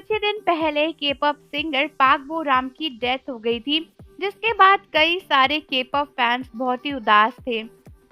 कुछ ही दिन पहले के-पॉप सिंगर पाक बोराम की डेथ हो गई थी, जिसके बाद कई सारे के-पॉप फैंस बहुत ही उदास थे।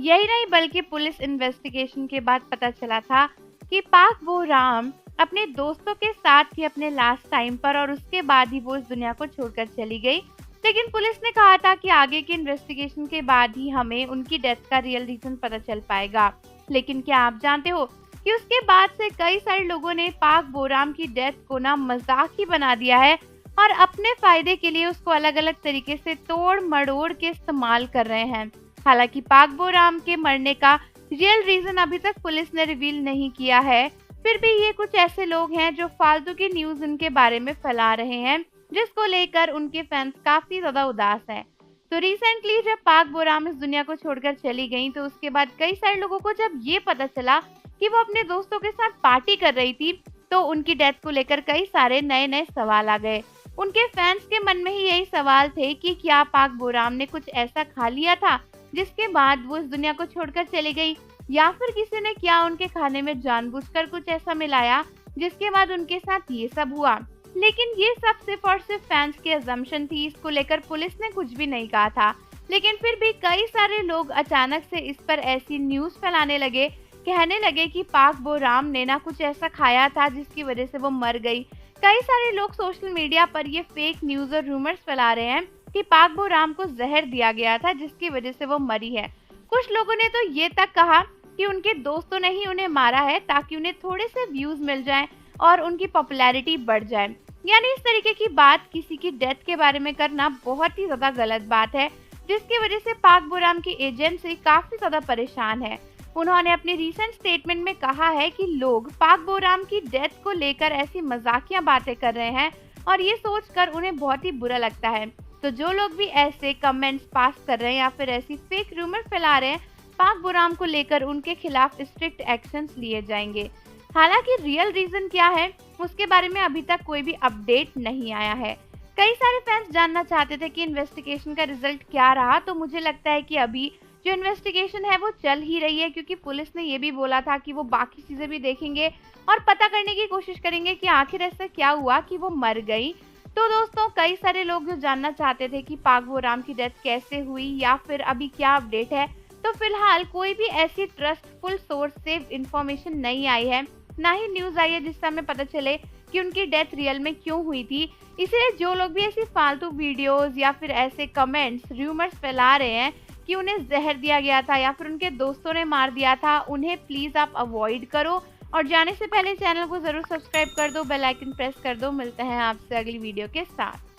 यही नहीं बल्कि पुलिस इन्वेस्टिगेशन के बाद पता चला था कि पाक बोराम अपने दोस्तों के साथ थी अपने लास्ट टाइम पर और उसके बाद ही वो इस दुनिया को छोड़कर चली गई। लेकिन पुलिस ने कहा था कि आगे की इन्वेस्टिगेशन के बाद ही हमें उनकी डेथ का रियल रीजन पता चल पाएगा। लेकिन क्या आप जानते हो कि उसके बाद से कई सारे लोगों ने पाक बोराम की डेथ को ना मजाक ही बना दिया है और अपने फायदे के लिए उसको अलग अलग तरीके से तोड़ मड़ोड़ के इस्तेमाल कर रहे हैं। हालांकि पाक बोराम के मरने का रियल रीजन अभी तक पुलिस ने रिवील नहीं किया है, फिर भी ये कुछ ऐसे लोग हैं जो फालतू की न्यूज इनके बारे में फैला रहे हैं, जिसको लेकर उनके फैंस काफी ज्यादा उदास हैं। तो रिसेंटली जब पाक बोराम इस दुनिया को छोड़कर चली गई तो उसके बाद कई सारे लोगों को जब ये पता चला कि वो अपने दोस्तों के साथ पार्टी कर रही थी, तो उनकी डेथ को लेकर कई सारे नए नए सवाल आ गए। उनके फैंस के मन में ही यही सवाल थे कि क्या पाक बोराम ने कुछ ऐसा खा लिया था जिसके बाद वो इस दुनिया को छोड़कर चली गई, या फिर किसी ने क्या उनके खाने में जानबूझकर कुछ ऐसा मिलाया जिसके बाद उनके साथ ये सब हुआ। लेकिन ये सब सिर्फ और सिर्फ फैंस की अजम्पशन थी, इसको लेकर पुलिस ने कुछ भी नहीं कहा था। लेकिन फिर भी कई सारे लोग अचानक से इस पर ऐसी न्यूज फैलाने लगे, कहने लगे कि पाक बोराम ने ना कुछ ऐसा खाया था जिसकी वजह से वो मर गई। कई सारे लोग सोशल मीडिया पर ये फेक न्यूज और रूमर्स फैला रहे हैं कि पाक बोराम को जहर दिया गया था जिसकी वजह से वो मरी है। कुछ लोगों ने तो ये तक कहा कि उनके दोस्तों ने ही उन्हें मारा है ताकि उन्हें थोड़े से व्यूज मिल जाएं और उनकी पॉपुलैरिटी बढ़ जाए। यानी इस तरीके की बात किसी की डेथ के बारे में करना बहुत ही ज्यादा गलत बात है, जिसकी वजह से पाक बोराम की एजेंसी काफी ज्यादा परेशान है। उन्होंने अपनी रीसेंट स्टेटमेंट में कहा है कि लोग पाक बोराम की डेथ को लेकर ऐसी मजाकिया बातें कर रहे हैं और ये सोचकर उन्हें बहुत ही बुरा लगता है। तो जो लोग भी ऐसे कमेंट्स पास कर रहे हैं या फिर ऐसी फेक रूमर फैला रहे हैं, पाक बोराम को लेकर उनके खिलाफ स्ट्रिक्ट एक्शंस लिए जाएंगे। हालांकि रियल रीजन क्या है उसके बारे में अभी तक कोई भी अपडेट नहीं आया है। कई सारे फैंस जानना चाहते थे कि इन्वेस्टिगेशन का रिजल्ट क्या रहा, तो मुझे लगता है कि अभी जो इन्वेस्टिगेशन है वो चल ही रही है, क्योंकि पुलिस ने ये भी बोला था कि वो बाकी चीजें भी देखेंगे और पता करने की कोशिश करेंगे कि आखिर ऐसा क्या हुआ कि वो मर गई। तो दोस्तों, कई सारे लोग जो जानना चाहते थे कि पाक बोराम की डेथ कैसे हुई या फिर अभी क्या अपडेट है, तो फिलहाल कोई भी ऐसी ट्रस्टफुल सोर्स से इंफॉर्मेशन नहीं आई है, ना ही न्यूज आई है जिससे हमें पता चले कि उनकी डेथ रियल में क्यों हुई थी। इसलिए जो लोग भी ऐसी फालतू वीडियोस या फिर ऐसे कमेंट्स रूमर्स फैला रहे हैं कि उन्हें जहर दिया गया था या फिर उनके दोस्तों ने मार दिया था, उन्हें प्लीज आप अवॉइड करो और जाने से पहले चैनल को जरूर सब्सक्राइब कर दो, बेल आइकन प्रेस कर दो। मिलते हैं आपसे अगली वीडियो के साथ।